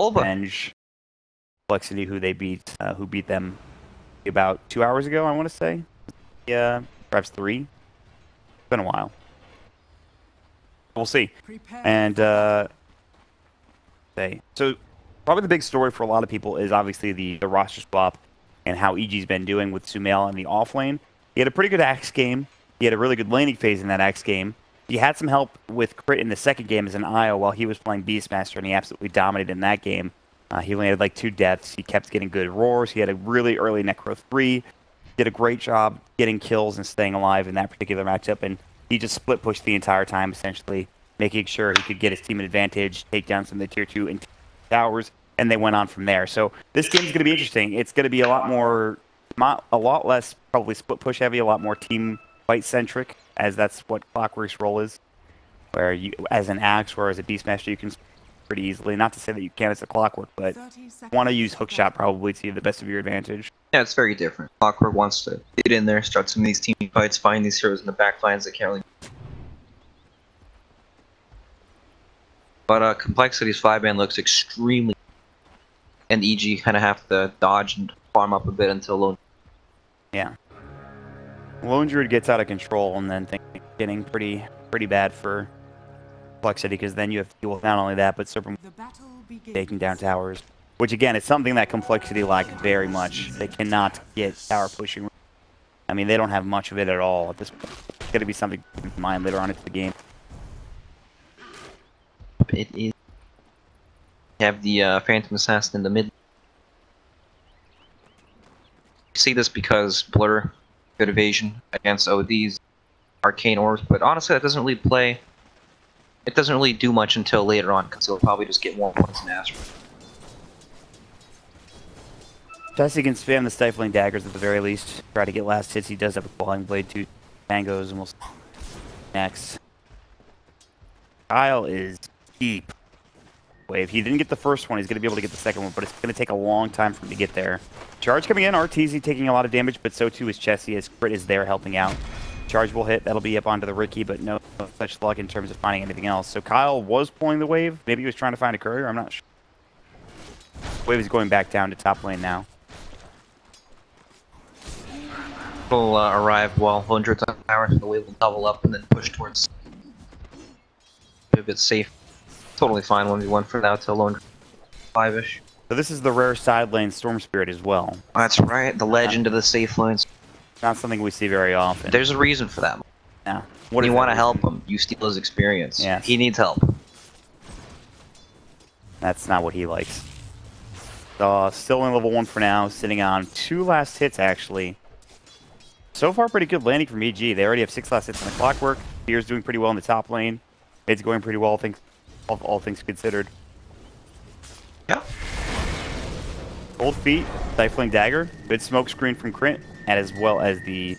Revenge Complexity, who beat them about 2 hours ago, I want to say. Yeah, perhaps 3. It's been a while. We'll see. And so probably the big story for a lot of people is obviously the roster swap and how EG's been doing with Sumail in the off lane. He had a pretty good Axe game. He had a really good laning phase in that Axe game. He had some help with Crit in the second game as an IO while he was playing Beastmaster, and he absolutely dominated in that game. He landed like 2 deaths. He kept getting good roars. He had a really early Necro 3. Did a great job getting kills and staying alive in that particular matchup, and he just split pushed the entire time, essentially, making sure he could get his team an advantage, take down some of the tier 2 and towers, and they went on from there. So this game's going to be interesting. It's going to be a lot less probably split push heavy, a lot more team fight centric, as that's what Clockwork's role is. Where you, as an Axe or as a Beastmaster, you can pretty easily. Not to say that you can't as a Clockwork, but want to use hookshot probably to the best of your advantage. Yeah, it's very different. Clockwork wants to get in there, start some of these team fights, find these heroes in the back lines that can't really. But Complexity's 5-man looks extremely, and EG kind of have to dodge and farm up a bit until Lone. Yeah. Lone Druid gets out of control, and then things getting pretty bad for Complexity, because then you have to deal with not only that, but Serpent taking down towers, which again is something that Complexity lacks very much. They cannot get tower pushing. I mean, they don't have much of it at all at this point. It's going to be something to keep in mind later on into the game. It is. You have the Phantom Assassin in the mid. You see this because Blur, good evasion against OD's Arcane Orbs, but honestly that doesn't really play. It doesn't really do much until later on, because he'll probably just get more points in Astro. Jesse can spam the Stifling Daggers at the very least. Try to get last hits. He does have a Clawing Blade, 2 tangos, and we'll see next. Kyle is deep. Wave. He didn't get the first one. He's going to be able to get the second one, but it's going to take a long time for him to get there. Charge coming in. RTZ taking a lot of damage, but so too is Chessie, as Crit is there helping out. Charge will hit. That'll be up onto the Ricky, but no such luck in terms of finding anything else. So Kyle was pulling the wave. Maybe he was trying to find a courier. I'm not sure. Wave is going back down to top lane now. Will arrive while 100 hours, so the wave will double up and then push towards a bit safe. Totally fine 1v1 for now till Lone 5-ish. So this is the rare side lane Storm Spirit as well. That's right, the legend of the safe lanes. Not something we see very often. There's a reason for that. Yeah. When you want to help him, you steal his experience. Yes. He needs help. That's not what he likes. Still in level 1 for now, sitting on 2 last hits actually. So far pretty good landing from EG. They already have 6 last hits on the Clockwork. Fear's doing pretty well in the top lane. It's going pretty well, all things considered. Yeah. Cold Feet, Stifling Dagger, good smoke screen from Crit, and as well as the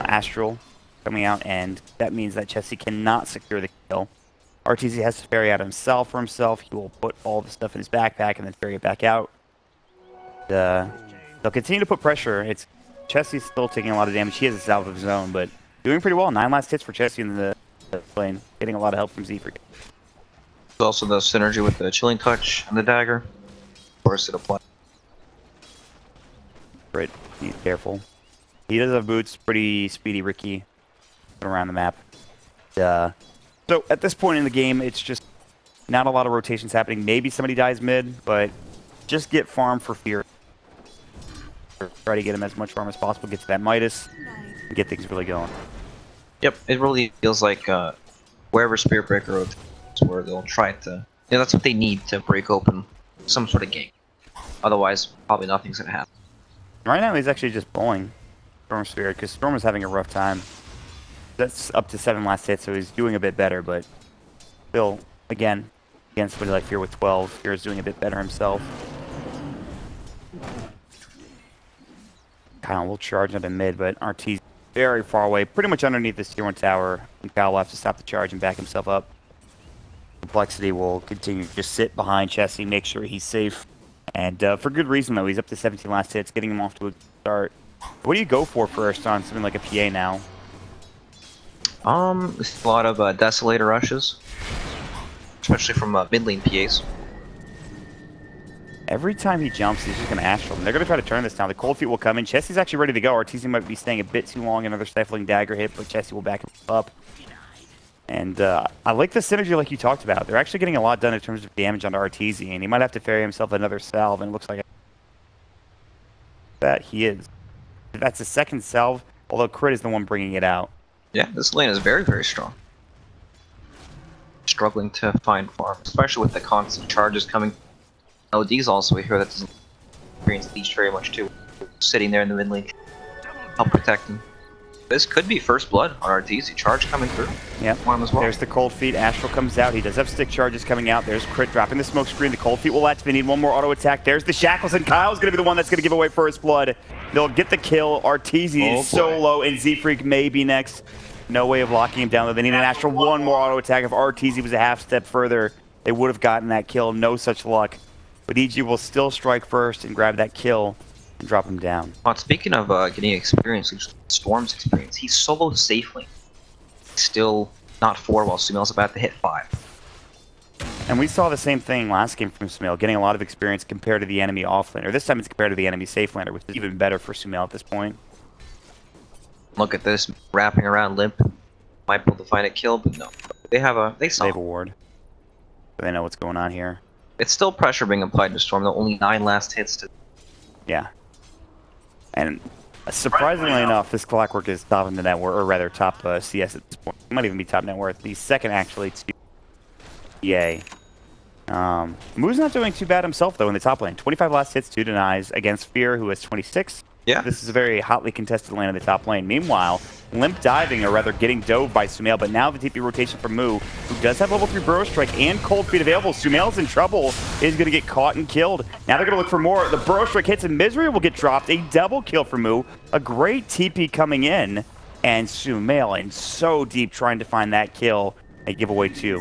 Astral coming out, and that means that Chessie cannot secure the kill. RTZ has to ferry out himself for himself. He will put all the stuff in his backpack and then ferry it back out. They'll continue to put pressure. Chessie's still taking a lot of damage. He has a salve of his own, but doing pretty well. 9 last hits for Chessie in the lane. Getting a lot of help from Zephyr. There's also the synergy with the Chilling Touch and the Dagger. Of course, it applies. Right, he's careful. He does have boots. Pretty speedy Ricky around the map. So at this point in the game, it's just not a lot of rotations happening. Maybe somebody dies mid, but just get farm for Fear. Try to get him as much farm as possible. Get to that Midas and get things really going. Yep, it really feels like wherever Spirit Breaker rotates, where they'll try to. Yeah, that's what they need to break open some sort of game. Otherwise, probably nothing's gonna happen. Right now, he's actually just bowling Storm Spirit because Storm is having a rough time. That's up to 7 last hits, so he's doing a bit better, but still, again, against somebody like Fear with 12, Fear is doing a bit better himself. Kyle will charge into mid, but RT's very far away, pretty much underneath this tier 1 tower, and Kyle will have to stop the charge and back himself up. Complexity will continue to just sit behind Chessie, make sure he's safe. And for good reason, though. He's up to 17 last hits, getting him off to a good start. What do you go for first on something like a PA now? There's a lot of Desolator rushes, especially from mid lane PAs. Every time he jumps, he's just going to astral them. They're going to try to turn this now. The cold feet will come in. Chessie's actually ready to go. RTZ might be staying a bit too long. Another stifling dagger hit, but Chessie will back him up. And I like the synergy like you talked about. They're actually getting a lot done in terms of damage onto RTZ, and he might have to ferry himself another salve, and it looks like that he is. That's the second salve, although Crit is the one bringing it out. Yeah, this lane is very, very strong. Struggling to find farm, especially with the constant charges coming. OD's also a hero that doesn't experience leech very much too. Sitting there in the mid lane, help protect him. This could be first blood on RTZ. Charge coming through. Yep. As well. There's the cold feet. Astral comes out. He does have stick charges coming out. There's Crit dropping the smoke screen. The cold feet will latch. They need one more auto attack. There's the shackles, and Kyle's going to be the one that's going to give away first blood. They'll get the kill. RTZ is so low, and Z-Freak may be next. No way of locking him down, though. They need an Astral. One more auto attack. If RTZ was a half step further, they would have gotten that kill. No such luck. But EG will still strike first and grab that kill and drop him down. Well, speaking of getting experience, Storm's experience, he's solo safely. Still not 4 while Sumail's about to hit 5. And we saw the same thing last game from Sumail, getting a lot of experience compared to the enemy offlaner. This time it's compared to the enemy safe laner, which is even better for Sumail at this point. Look at this, wrapping around Limp. Might be able to find a kill, but no. They have a ward. So they know what's going on here. It's still pressure being applied to Storm, though. Only 9 last hits to... Yeah. And surprisingly enough, this Clockwork is top in the net worth, or rather top CS at this point. It might even be top net worth. The second actually to EA. Moo's not doing too bad himself though in the top lane. 25 last hits, 2 denies against Fear, who has 26. Yeah. This is a very hotly contested lane in the top lane. Meanwhile, Limp diving, or rather getting dove by Sumail, but now the TP rotation from Moo, who does have level 3 Burrow Strike and Cold Feet available. Sumail's in trouble, is going to get caught and killed. Now they're going to look for more. The Burrow Strike hits and Misery will get dropped. A double kill for Moo. A great TP coming in, and Sumail in so deep trying to find that kill. They give away 2.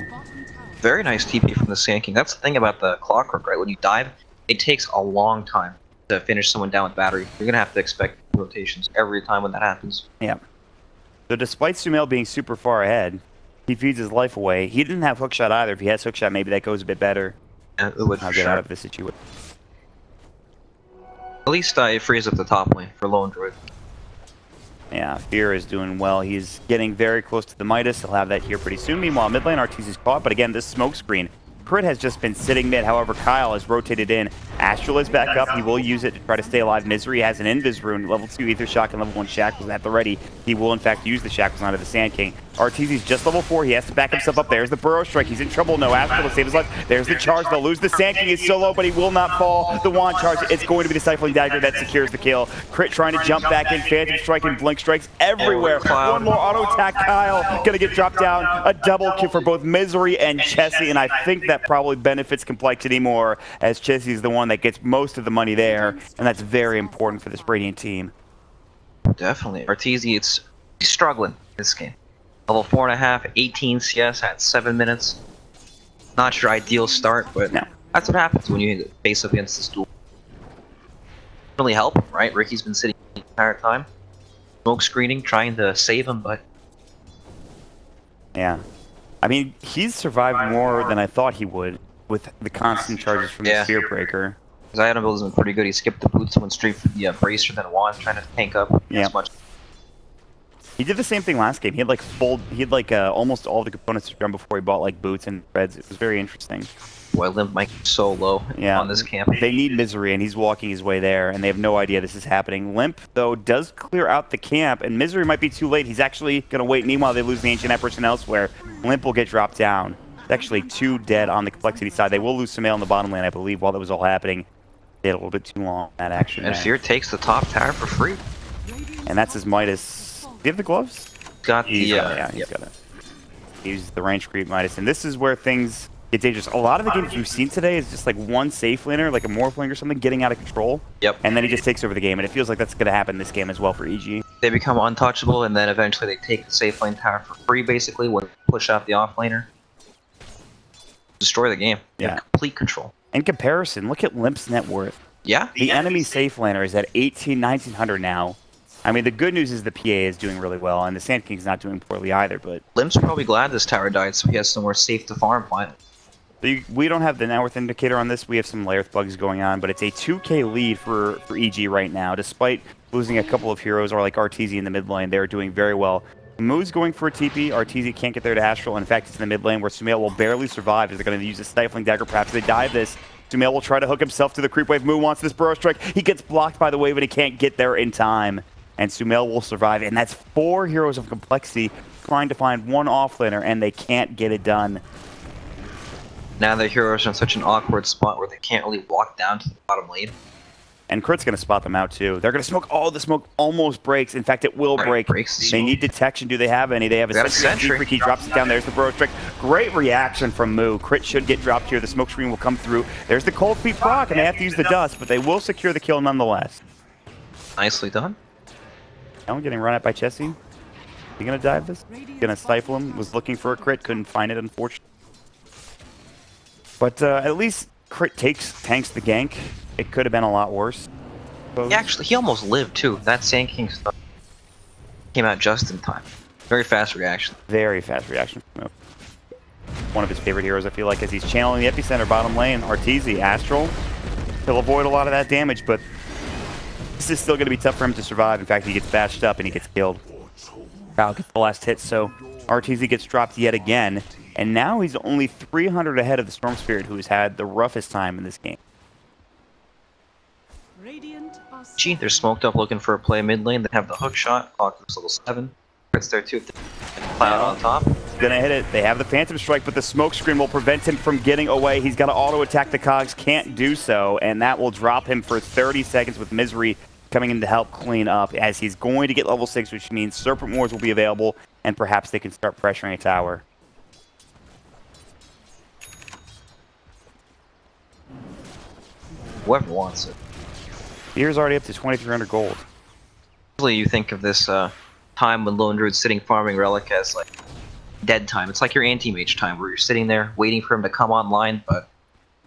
Very nice TP from the Sand King. That's the thing about the Clockwork, right? When you dive, it takes a long time to finish someone down with battery. You're going to have to expect rotations every time when that happens. Yeah. So despite Sumail being super far ahead, he feeds his life away. He didn't have hookshot either. If he has hookshot, maybe that goes a bit better. It would I'll get out of this situation. At least it frees up the top lane for Lone Druid. Yeah, Fear is doing well. He's getting very close to the Midas. He'll have that here pretty soon. Meanwhile, mid lane Arteezy is caught, but again, this smoke screen. Crit has just been sitting mid. However, Kyle has rotated in. Astral is back up. He will use it to try to stay alive. Misery has an Invis rune, level 2 Ether Shock, and level 1 Shackles at the ready. He will, in fact, use the Shackles onto the Sand King. Arteezy's just level 4. He has to back himself up. There's the Burrow Strike. He's in trouble. No Astral to save his life. There's the charge. They'll lose. The Sand King is so low, but he will not fall. The Wand charge. It's going to be the Stifling Dagger that secures the kill. Crit trying to jump back in. Phantom Strike and Blink Strikes everywhere. One more auto attack. Kyle going to get dropped down. A double kill for both Misery and Chessie, and I think that probably benefits Complexity more, as Chessie is the one that gets most of the money there, and that's very important for this Radiant team. Definitely. Arteezy, he's struggling in this game. Level 4.5, 18 CS at 7 minutes. Not your ideal start, but no. That's what happens when you face up against this duel. Really help him, right? Ricky's been sitting the entire time. Smoke screening, trying to save him, but... Yeah. I mean, he's survived more than I thought he would with the constant charges from the Spear Breaker. His item build has been pretty good. He skipped the boots, went straight for the Bracer, then Wand, trying to tank up as much. He did the same thing last game. He had almost all the components to run before he bought like boots and threads. It was very interesting. Boy, Limp might be so low on this camp. They need Misery, and he's walking his way there, and they have no idea this is happening. Limp, though, does clear out the camp, and Misery might be too late. He's actually going to wait. Meanwhile, they lose the Ancient Empress and elsewhere. Limp will get dropped down. It's actually 2 dead on the Complexity side. They will lose Sumail in the bottom lane, I believe, while that was all happening. They had a little bit too long, that action. And Fear takes the top tower for free. And that's his Midas. Do you have the gloves? Got the, he's got it. He uses the range creep Midas, and this is where things get dangerous. A lot of the games we've seen today is just like one safe laner, like a Morphling or something, getting out of control. Yep. And then he just takes over the game, and it feels like that's going to happen this game as well for EG. They become untouchable, and then eventually they take the safe lane tower for free, basically, when they push out the off laner. Destroy the game. Yeah. Complete control. In comparison, look at Limp's net worth. Yeah. The enemy safe laner is at 1900 now. I mean, the good news is the PA is doing really well, and the Sand King's not doing poorly either, but... Limp's probably glad this tower died, so he has somewhere safe to farm finally. So we don't have the net worth indicator on this. We have some layer bugs going on, but it's a 2K lead for EG right now. Despite losing a couple of heroes, or like Arteezy in the mid lane, they're doing very well. Moo's going for a TP. Arteezy can't get there to Astral. In fact, it's in the mid lane where sumail will barely survive as they're going to use a Stifling Dagger. Perhaps they dive this. sumail will try to hook himself to the creep wave. Moo wants this burrow strike. He gets blocked by the wave, and he can't get there in time. And sumail will survive, and that's 4 heroes of complexity trying to find one offlaner, and they can't get it done. Now the heroes are in such an awkward spot where they can't really walk down to the bottom lane. And Crit's going to spot them out, too. They're going to smoke. Oh, the smoke almost breaks. In fact, it will break. They need detection. Do they have any? They have a sentry. He drops it down. There's the burrow strike. Great reaction from Moo. Crit should get dropped here. The smoke screen will come through. There's the cold feet proc, and they have to use the dust, but they will secure the kill nonetheless. Nicely done. Now getting run at by Chessie. Is he going to dive this? Going to stifle him. Was looking for a crit. Couldn't find it, unfortunately. But at least Crit tanks the gank. It could have been a lot worse. Yeah, actually, he almost lived, too. That Sand King stuff came out just in time. Very fast reaction. Very fast reaction. One of his favorite heroes, I feel like, as he's channeling the epicenter bottom lane. Arteezy, Astral. He'll avoid a lot of that damage, but this is still going to be tough for him to survive. In fact, he gets bashed up and he gets killed. Kyle gets the last hit, so Arteezy gets dropped yet again. And now he's only 300 ahead of the Storm Spirit, who has had the roughest time in this game. Gee, they're smoked up looking for a play mid lane. They have the hook shot. Clock's level 7. It's there too. And Cloud on top. Gonna hit it. They have the Phantom Strike, but the smoke screen will prevent him from getting away. He's got to auto attack the cogs. Can't do so, and that will drop him for 30 seconds with Misery coming in to help clean up, as he's going to get level 6, which means Serpent Wars will be available, and perhaps they can start pressuring a tower. Whoever wants it. Fear's already up to 2,300 gold. Usually you think of this time when Lone Druid's sitting farming Relic as like dead time. It's like your anti-mage time where you're sitting there waiting for him to come online, but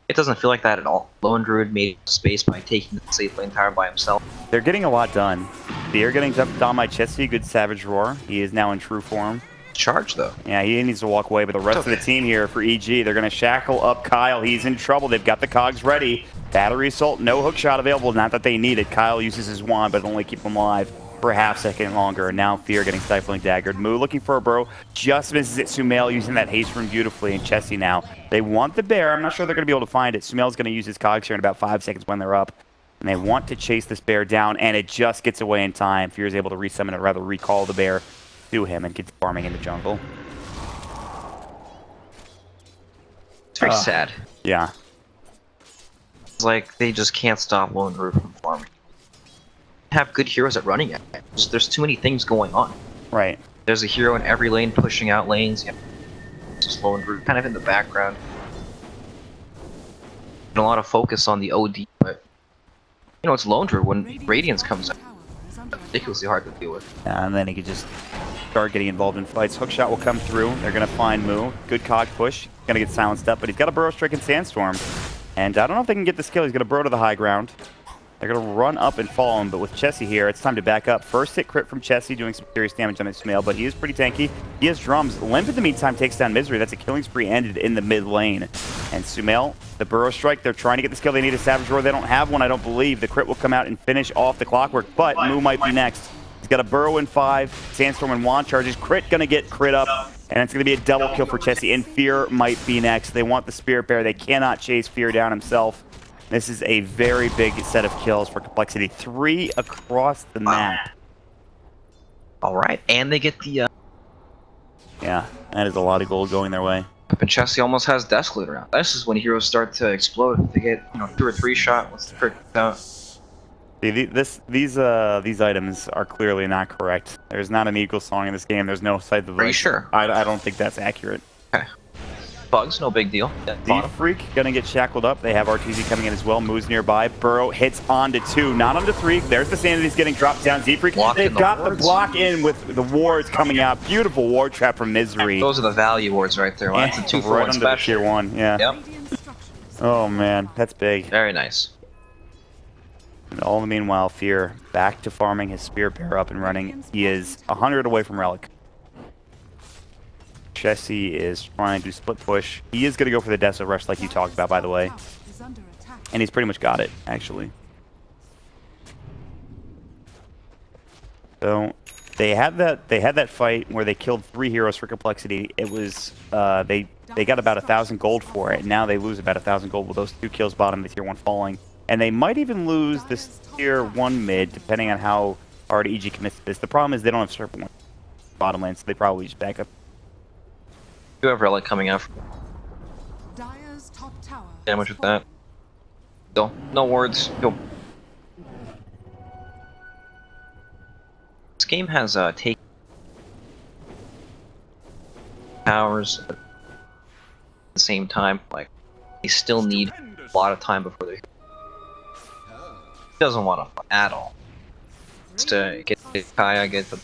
it doesn't feel like that at all. Lone Druid made space by taking the safe lane tower by himself. They're getting a lot done. Fear getting jumped on by Chessie, good Savage Roar. He is now in true form. Charge though. Yeah, he needs to walk away, but the rest of the team here for EG, they're going to shackle up Kyle. He's in trouble. They've got the cogs ready. Battery Assault, no hook shot available. Not that they need it. Kyle uses his wand, but only keep him alive for a half second longer. And now Fear getting Stifling Daggered. Moo looking for a burrow. Just misses it. sumail using that haste rune beautifully. And Chessie now. They want the bear. I'm not sure they're going to be able to find it. sumail's going to use his cogs here in about 5 seconds when they're up. And they want to chase this bear down, and it just gets away in time. Fear is able to resummon it, rather recall the bear to him, and gets farming in the jungle. It's very sad. Yeah. It's like they just can't stop Lone Druid from farming. Have good heroes at running it. There's too many things going on. Right. There's a hero in every lane pushing out lanes. You have just Lone Druid kind of in the background. And a lot of focus on the OD, but you know it's Lone Druid when Radiance comes out. Ridiculously hard to deal with. Yeah, and then he could just start getting involved in fights. Hookshot will come through. They're going to find Moo. Good cog push. Going to get silenced up, but he's got a Burrow Strike and Sandstorm. And I don't know if they can get this kill. He's going to burrow to the high ground. They're going to run up and follow him, but with Chessie here, it's time to back up. First hit crit from Chessie, doing some serious damage on his sumail, but he is pretty tanky. He has drums. Limp in the meantime takes down Misery. That's a killing spree ended in the mid lane. And sumail, the Burrow Strike, they're trying to get this kill. They need a Savage Roar. They don't have one, I don't believe. The crit will come out and finish off the clockwork, but Moo might be next. He's got a Burrow in 5, Sandstorm and Wand charges. Crit going to get crit up, and it's going to be a double kill for Chessie, and Fear might be next. They want the Spirit Bear. They cannot chase Fear down himself. This is a very big set of kills for Complexity. 3 across the map. Alright, and they get the... Yeah, that is a lot of gold going their way. And Chessie almost has Desolate around. This is when heroes start to explode. They get, 2 or 3 shot once the crit out. See, these items are clearly not correct. There's not an equal song in this game. There's no side device. Are you sure? I don't think that's accurate. Okay. Bugs, no big deal. The Freak gonna get shackled up. They have Arteezy coming in as well. Moves nearby. Burrow hits onto 2, not onto 3. There's the Sanity's getting dropped down. Z-Freak, they've got the block in with the wards coming out. Beautiful ward trap from Misery. Those are the value wards right there. Well, that's a 2 for 1 special. Tier 1, yeah. Yep. Oh man, that's big. Very nice. And all the meanwhile, Fear back to farming his Spirit Bear up and running. He is 100 away from Relic. Chessie is trying to split push. He is going to go for the Deso Rush like you talked about, by the way. And he's pretty much got it, actually. So they had that fight where they killed 3 heroes for complexity. It was they got about 1,000 gold for it. Now they lose about 1,000 gold with those 2 kills bottom, the tier 1 falling. And they might even lose this tier 1 mid, depending on how hard EG commits to this. The problem is they don't have Serpent bottom lane, so they probably just back up. You have Relic coming out. Damage with that. Still, no words. Go. This game has take powers at the same time. Like, they still need a lot of time before they. He doesn't want to fight at all. Just to get Kaya, get the.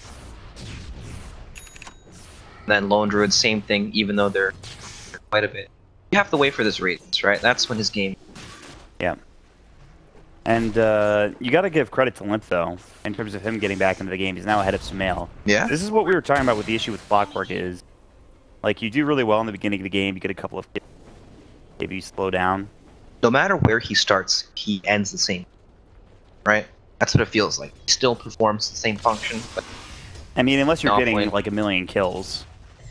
Then Lone Druid, same thing. Even though they're quite a bit. You have to wait for this radiance, right? That's when his game. Yeah. And you got to give credit to Limp, though, in terms of him getting back into the game. He's now ahead of Sumail. Yeah. This is what we were talking about with the issue with Clockwork is, like, you do really well in the beginning of the game. You get a couple of kills. Maybe you slow down. No matter where he starts, he ends the same. Right? That's what it feels like. He still performs the same function, but... I mean, unless you're getting, like, 1,000,000 kills.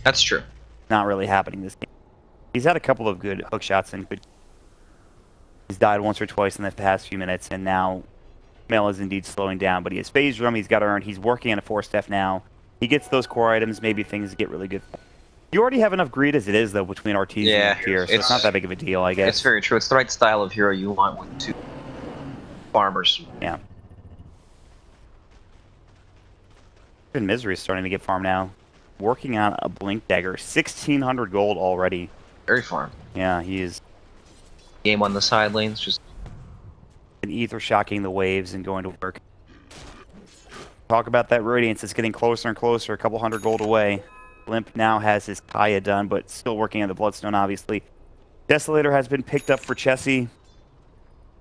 That's true. Not really happening this game. He's had a couple of good hook shots and good... He's died once or twice in the past few minutes, and now Mel is indeed slowing down. But he has phase drum, he's got to earn. He's working on a 4-step now. He gets those core items, maybe things get really good. You already have enough greed as it is, though, between Ortiz and here, so it's not that big of a deal, I guess. It's very true. It's the right style of hero you want with 2 farmers. Yeah. Even Misery is starting to get farmed now. Working on a Blink Dagger. 1,600 gold already. Very farm. Yeah, he is. Game on the side lanes, just an ether shocking the waves and going to work. Talk about that Radiance. It's getting closer and closer, a couple hundred gold away. Limp now has his Kaya done, but still working on the Bloodstone, obviously. Desolator has been picked up for Chessie.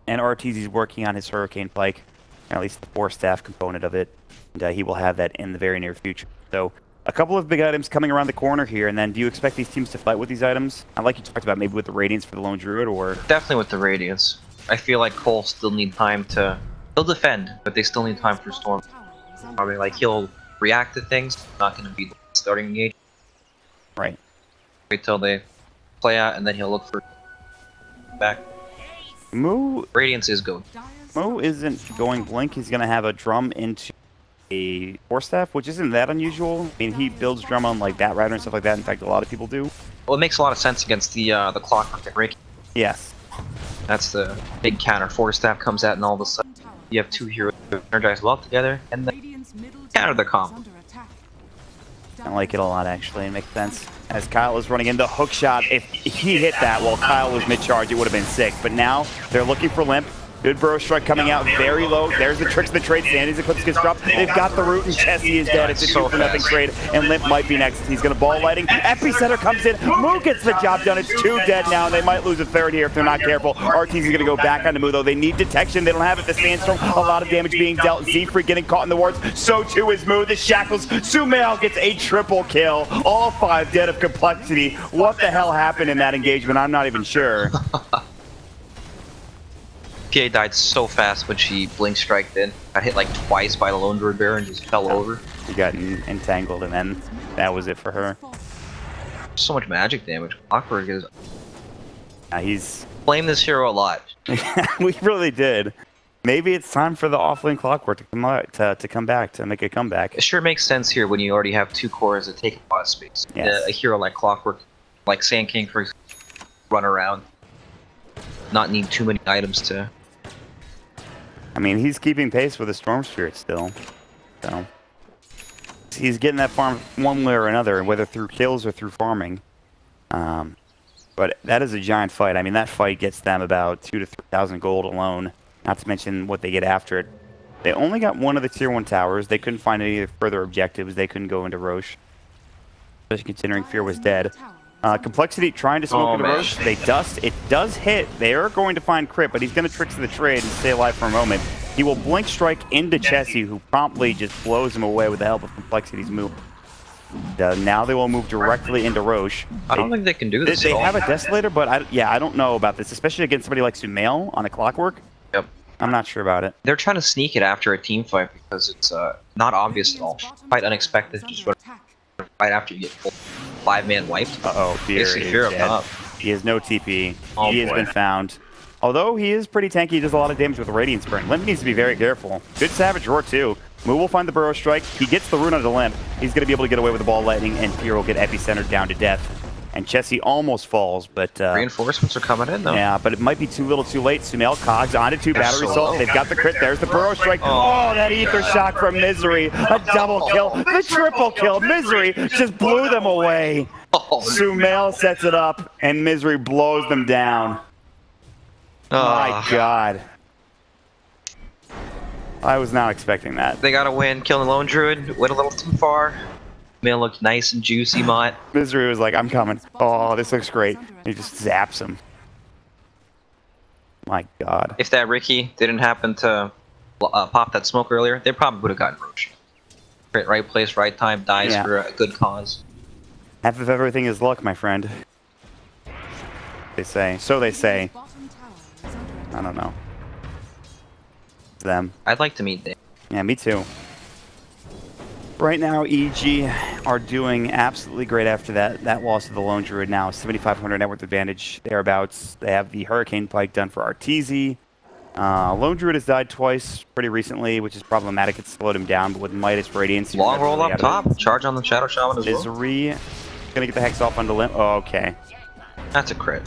And Arteezy's working on his Hurricane Pike, or at least the 4-staff component of it. And he will have that in the very near future. So, a couple of big items coming around the corner here, and then do you expect these teams to fight with these items? I like you talked about maybe with the Radiance for the Lone Druid, or... Definitely with the Radiance. I feel like coL still need time to... He'll defend, but they still need time for Storm. Probably like he'll react to things, not going to be the starting engage. Right. Wait till they play out, and then he'll look for... back. Moo... Radiance is good. Mo isn't going Blink, he's going to have a drum into a 4-staff, which isn't that unusual. I mean, he builds drum on like Bat Rider and stuff like that. In fact, a lot of people do. Well, it makes a lot of sense against the Clockwork and Ricky. Yes. That's the big counter. 4-staff comes out, and all of a sudden you have 2 heroes who energize well together, and then counter the comp. I like it a lot, actually. It makes sense. As Kyle is running into hook shot, if he hit that while Kyle was mid-charge, it would have been sick. But now they're looking for Limp. Good Burrow Strike coming out very low. There's the tricks of the trade. Sandy's Eclipse gets dropped. They've got the root, and Chessie is dead. It's a 2-for-nothing trade, and Limp might be next. He's going to ball lighting. Epicenter comes in. Moo gets the job done. It's 2 dead now, and they might lose a 3rd here if they're not careful. Arteezy is going to go back onto Moo, though. They need detection. They don't have it. The Sandstorm, a lot of damage being dealt. Z-Freak getting caught in the wards. So too is Moo. The Shackles. Sumail gets a triple kill. All 5 dead of complexity. What the hell happened in that engagement? I'm not even sure. PA died so fast when she blink striked in. Got hit like twice by the Lone Druid Bear and just fell over. She got entangled, and then that was it for her. So much magic damage. Clockwork is... he's... Blame this hero a lot. We really did. Maybe it's time for the offlane Clockwork to come out, to come back, to make a comeback. It sure makes sense here when you already have 2 cores that take a lot of space. Yes. A hero like Clockwork, like Sand King, for example, run around. Not need too many items to... I mean, he's keeping pace with the Storm Spirit still. So he's getting that farm one way or another, whether through kills or through farming. But that is a giant fight. I mean, that fight gets them about 2,000 to 3,000 gold alone, not to mention what they get after it. They only got one of the tier 1 towers. They couldn't find any further objectives. They couldn't go into Roche, especially considering Fear was dead. Complexity trying to smoke into Roche. They dust. It does hit. They are going to find crit, but he's going to trick to the trade and stay alive for a moment. He will blink strike into Chessie, who promptly just blows him away with the help of Complexity's move. Now they will move directly into Roche. I don't think they can do this. They at all. have a Desolator, but I don't know about this, especially against somebody like Sumail on a Clockwork. Yep. I'm not sure about it. They're trying to sneak it after a team fight because it's not obvious at all. Quite unexpected, just right after you get full 5-man wiped. Uh-oh, Fear is Fear dead. up. He has no TP. Oh, He has boy. been found. Although he is pretty tanky, he does a lot of damage with Radiant Sprint. Limp needs to be very careful. Good Savage Roar, too. Moo will find the Burrow Strike. He gets the rune onto Limp. He's going to be able to get away with the Ball Lightning, and Fear will get Epicentered down to death. And Chessie almost falls, but... Reinforcements are coming in, though. Yeah, but it might be too little too late. Sumail cogs onto 2 Battery so Assault. low. They've got the crit. There's the Burrow Strike. Oh, that Ether Shock from Misery. A double kill. The triple kill. Misery just blew them away. Oh, Sumail sets it up, and Misery blows them down. My God. I was not expecting that. They gotta win. Killing the Lone Druid. Went a little too far. Man looked nice and juicy, Mott. Misery was like, I'm coming. Oh, this looks great. He just zaps him. My God. If that Ricky didn't happen to pop that smoke earlier, they probably would have gotten Roach. Right place, right time, dies Yeah. for a good cause. Half of everything is luck, my friend. They say. So they say. I don't know. It's them. I'd like to meet them. Yeah, me too. Right now, EG are doing absolutely great after that loss of the Lone Druid now. 7,500 net worth advantage thereabouts. They have the Hurricane Pike done for Arteezy. Lone Druid has died twice pretty recently, which is problematic. It slowed him down, but with Midas Radiance... Long roll up top. Charge on the Shadow Shaman as well. Misery gonna get the Hex off onto Limp. Oh, okay. That's a crit.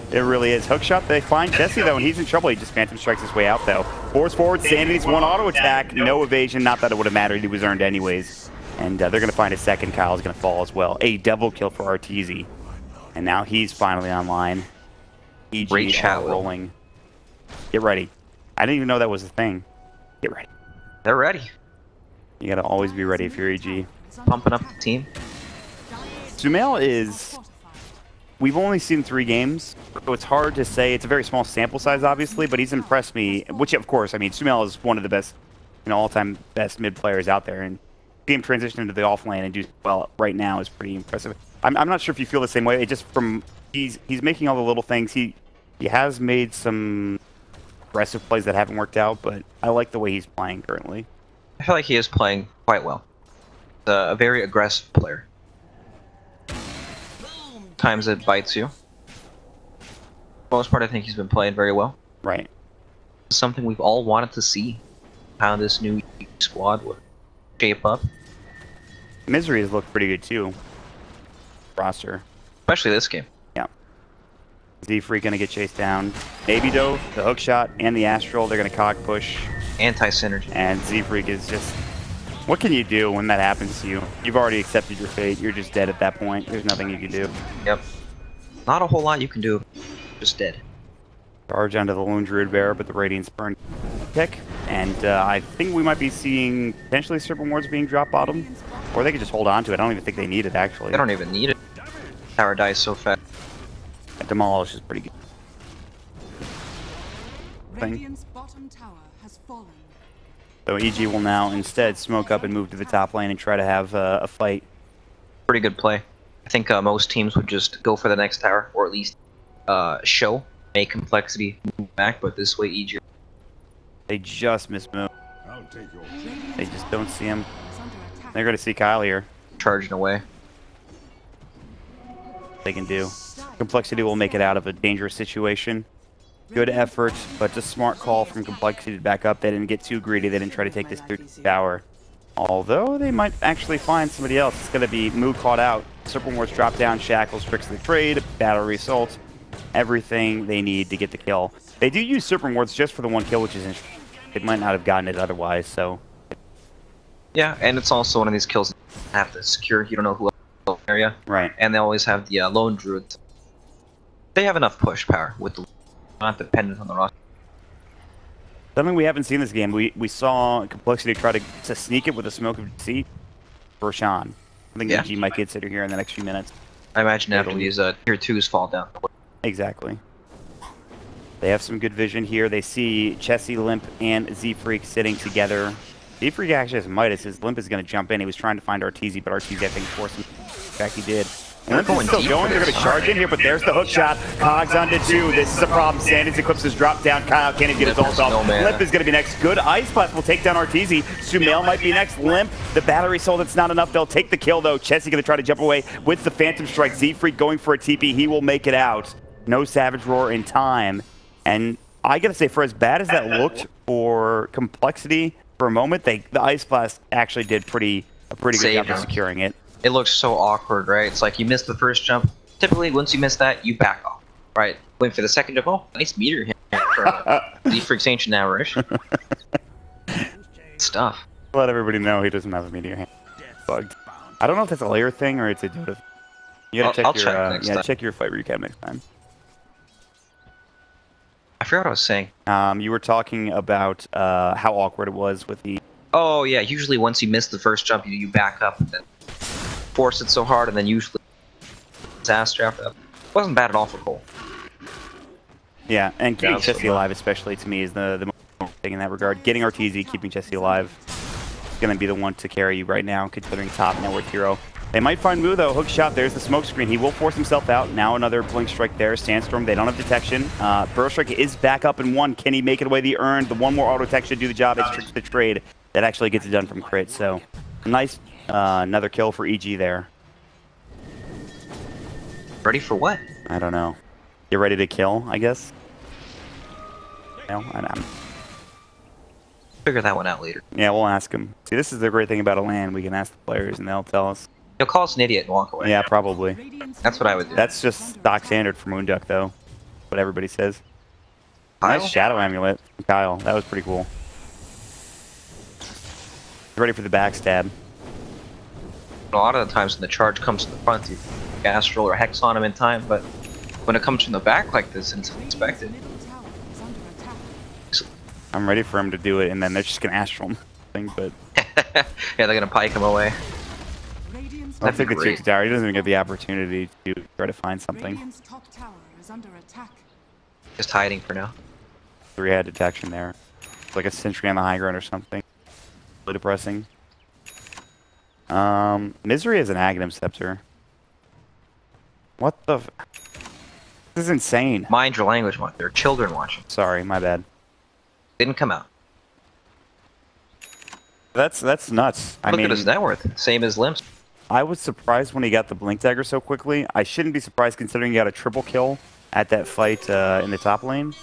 It really is. Hookshot, they find Chessie, though, and he's in trouble. He just Phantom Strikes his way out, though. Force forward, Sanity's one auto attack. No evasion. Not that it would have mattered. He was earned anyways. And they're going to find a second. Kyle's going to fall as well. A double kill for Arteezy. And now he's finally online. EG Great chat, Will. rolling. Get ready. I didn't even know that was a thing. Get ready. They're ready. You got to always be ready if you're EG. Pumping up the team. Sumail is... We've only seen 3 games, so it's hard to say. It's a very small sample size, obviously, but he's impressed me. Which, of course, I mean, Sumail is one of the best, all-time best mid players out there. And game transition into the off lane and do well right now is pretty impressive. I'm not sure if you feel the same way. It just from he's making all the little things. He has made some aggressive plays that haven't worked out, but I like the way he's playing currently. I feel like he is playing quite well. A very aggressive player. Times it bites you. For the most part, I think he's been playing very well. Right. It's something we've all wanted to see. How this new squad would shape up. Misery has looked pretty good too. Roster. Especially this game. Yeah. Z-Freak gonna get chased down. Maybe though, the hook shot and the Astral, they're gonna cog push. Anti-synergy. And Z-Freak is just... What can you do when that happens to you? You've already accepted your fate. You're just dead at that point. There's nothing you can do. Yep. Not a whole lot you can do. Just dead. Charge onto the Lone Druid Bear, but the Radiance burn pick. And I think we might be seeing potentially Serpent Wards being drop bottom. Or they could just hold on to it. I don't even think they need it, actually. They don't even need it. Tower dies so fast. Demolish is pretty good. Radiant's bottom tower has fallen. So EG will now instead smoke up and move to the top lane and try to have a fight. Pretty good play. I think most teams would just go for the next tower, or at least make complexity move back, but this way EG... They just miss move. They just don't see him. They're going to see Kyle here. Charging away. They can do. Complexity will make it out of a dangerous situation. Good effort, but a smart call from Complexity to back up. They didn't get too greedy. They didn't try to take this tower. Although they might actually find somebody else. It's going to be Moo caught out. Serpent Wards drop down, Shackles, Tricks of the Trade, Battery Assault. Everything they need to get the kill. They do use Serpent Wards just for the 1 kill, which is interesting. They might not have gotten it otherwise, so... Yeah, and it's also one of these kills that you have to secure. You don't know who else in the area. Right. And they always have the Lone Druid. They have enough push power with the... Not dependent on the roster. Something we haven't seen this game. We saw Complexity try to sneak it with a Smoke of Deceit for Sean. I think EG might get Sitter here in the next few minutes. I imagine after these tier 2s fall down. Exactly. They have some good vision here. They see Chessie, Limp, and Z-Freak sitting together. Z-Freak actually has Midas. His Limp is going to jump in. He was trying to find Arteezy, but Arteezy, I think, forced him. In fact, he did. And Limp is still going. They're going to charge in here, but there's the hook shot. Cogs onto 2. This is a problem. Sandys Eclipse has dropped down. Kyle can't even get his ult off. Limp is going to be next. Good Ice Blast will take down Arteezy. Sumail might be next. Limp, the battery sold. It's not enough. They'll take the kill, though. Chessie going to try to jump away with the Phantom Strike. Z-Freak going for a TP. He will make it out. No Savage Roar in time. And I got to say, for as bad as that looked for Complexity for a moment, the Ice Blast actually did a pretty good job of securing it. It looks so awkward, right? It's like you missed the first jump. Typically, once you miss that, you back off, right? Wait for the second jump. Oh, nice meteor hit for Z-Freak's Ancient Average. Stuff. Let everybody know he doesn't have a meteor hand. Bugged. I don't know if that's a layer thing or it's a Dota. You gotta check your fight recap next time. I forgot what I was saying. You were talking about how awkward it was with the... Oh, yeah. Usually once you miss the first jump, you back up and then force it so hard, and then usually disaster after that. It wasn't bad at all for coL. Yeah, and keeping Chessie alive, especially to me, is the most thing in that regard. Getting Arteezy, keeping Chessie alive is going to be the one to carry you right now, considering top net worth hero. They might find Wu, though. Hook shot, there's the smoke screen. He will force himself out. Now another Blink Strike there. Sandstorm, they don't have detection. Burrow Strike is back up in 1. Can he make it away the earn? The one more auto tech should do the job. It's Tricks the Trade that actually gets it done from crit. So nice, another kill for EG there. Ready for what? I don't know. Get ready to kill, I guess. No, I don't. Figure that one out later. Yeah, we'll ask him. See, this is the great thing about a LAN. We can ask the players and they'll tell us. He'll call us an idiot and walk away. Yeah, probably. That's what I would do. That's just stock standard for Moonduck, though. What everybody says. Kyle? Nice Shadow Amulet from Kyle. That was pretty cool. Ready for the backstab. A lot of the times when the charge comes to the front, you Astral or Hex on him in time, but when it comes from the back like this, it's unexpected. I'm ready for him to do it, and then they're just going to Astral him. But yeah, they're going to pike him away. I think the Chick's Tower, he doesn't even get the opportunity to try to find something. Just hiding for now. 3-head detection there. It's like a sentry on the high ground or something. Really depressing. Misery is an Aghanim Scepter. What the f... This is insane. Mind your language, there are children watching. Sorry, my bad. Didn't come out. That's nuts. Look at his net worth. Same as Limp's. I was surprised when he got the Blink Dagger so quickly. I shouldn't be surprised considering he got a triple kill at that fight in the top lane.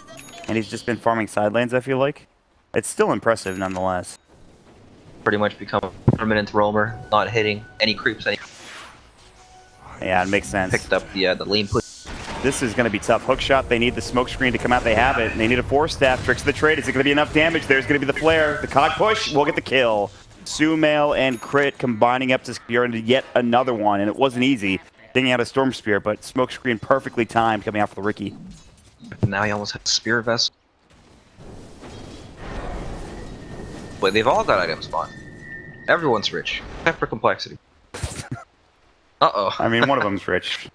And he's just been farming side lanes, I feel like. It's still impressive nonetheless. Pretty much become a permanent roamer, not hitting any creeps. Yeah, it makes sense. Picked up the lane push. This is going to be tough. Hook shot, they need the smoke screen to come out. They have it. And they need a 4-staff. Tricks of the Trade. Is it going to be enough damage? There's going to be the flare. The cog push will get the kill. Sumail and Crit combining up to secure into yet another one. And it wasn't easy. Dinging out a Storm Spear, but smoke screen perfectly timed coming out for the Ricky. Now he almost has a Spear Vest. But they've all got item spawn. Everyone's rich, except for Complexity. Uh-oh. I mean, one of them's rich.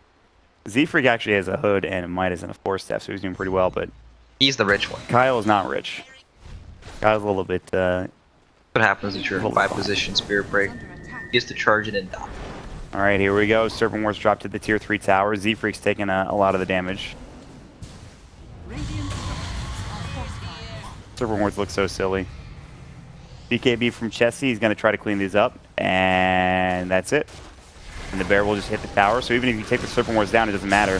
Z-Freak actually has a hood and a Midas and a 4-staff, so he's doing pretty well, but... He's the rich one. Kyle is not rich. Kyle's a little bit, What happens if you're in 5-position Spirit Break? He has to charge it and die. Alright, here we go. Serpent Wars dropped to the tier 3 tower. Z-Freak's taking a lot of the damage. Serpent Wars look so silly. BKB from Chessie. He's going to try to clean these up, and that's it. And the bear will just hit the tower, so even if you take the Serpent Wars down, it doesn't matter.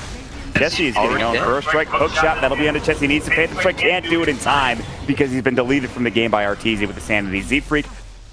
Chessie is getting on first strike, hook shot, that'll be under Chessie. He needs to Phantom Strike, can't do it in time because he's been deleted from the game by Arteezy with the Sanity. Z-Freak,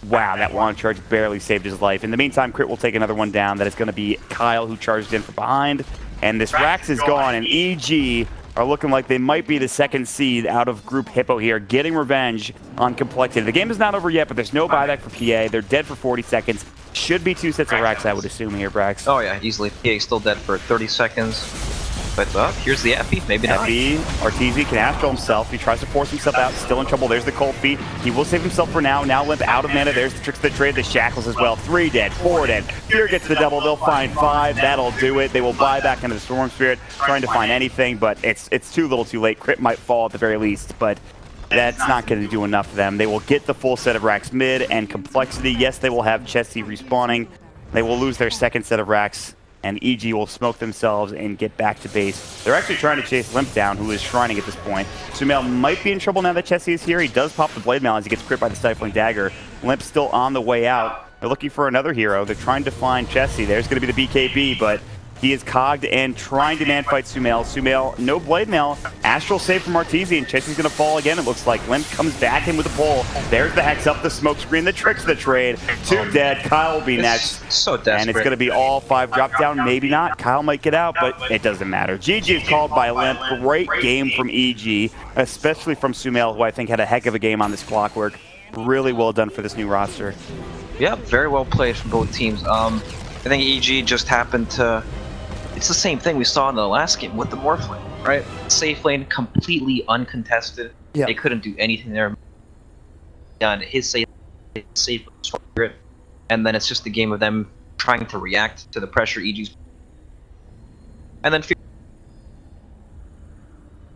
wow, that wand charge barely saved his life. In the meantime, Crit will take another one down. That is going to be Kyle, who charged in from behind. And this Rax is gone, and EG are looking like they might be the second seed out of Group Hippo here, getting revenge on Complexity. The game is not over yet, but there's no buyback for PA. They're dead for 40 seconds. Should be 2 sets of Rax, I would assume here, Brax. Oh yeah, easily. PA still dead for 30 seconds. But here's the Epi, maybe not. Epi, Arteezy can Astral himself. He tries to force himself out, still in trouble. There's the cold feet. He will save himself for now. Now Limp out of mana. There's the Tricks of the Trade, the Shackles as well. 3 dead, 4 dead. Fear gets the double. They'll find 5. That'll do it. They will buy back into the Storm Spirit, trying to find anything, but it's too little too late. Crit might fall at the very least, but that's not going to do enough for them. They will get the full set of racks mid and complexity. Yes, they will have Chessie respawning. They will lose their second set of racks, and EG will smoke themselves and get back to base. They're actually trying to chase Limp down, who is shrining at this point. sumail might be in trouble now that Chessie is here. He does pop the Blade Mail as he gets crit by the Stifling Dagger. Limp's still on the way out. They're looking for another hero. They're trying to find Chessie. There's going to be the BKB, but he is cogged and trying to man-fight sumail. sumail, no Blade Mail. Astral save from Arteezy, Chessie's going to fall again, it looks like. Limp comes back in with the pull. There's the Hex up the smoke screen that tricks the trade. Two dead. Kyle will be next. So desperate. And it's going to be all 5 drop down. Maybe not. Kyle might get out, but it doesn't matter. GG is called by Limp. Great game from EG, especially from sumail, who I think had a heck of a game on this clockwork. Really well done for this new roster. Yeah, very well played from both teams. I think EG just happened to... It's the same thing we saw in the last game with the Morph lane, right? Safe lane, completely uncontested. Yep. They couldn't do anything there. And his safe grip. And then it's just a game of them trying to react to the pressure EG's. And then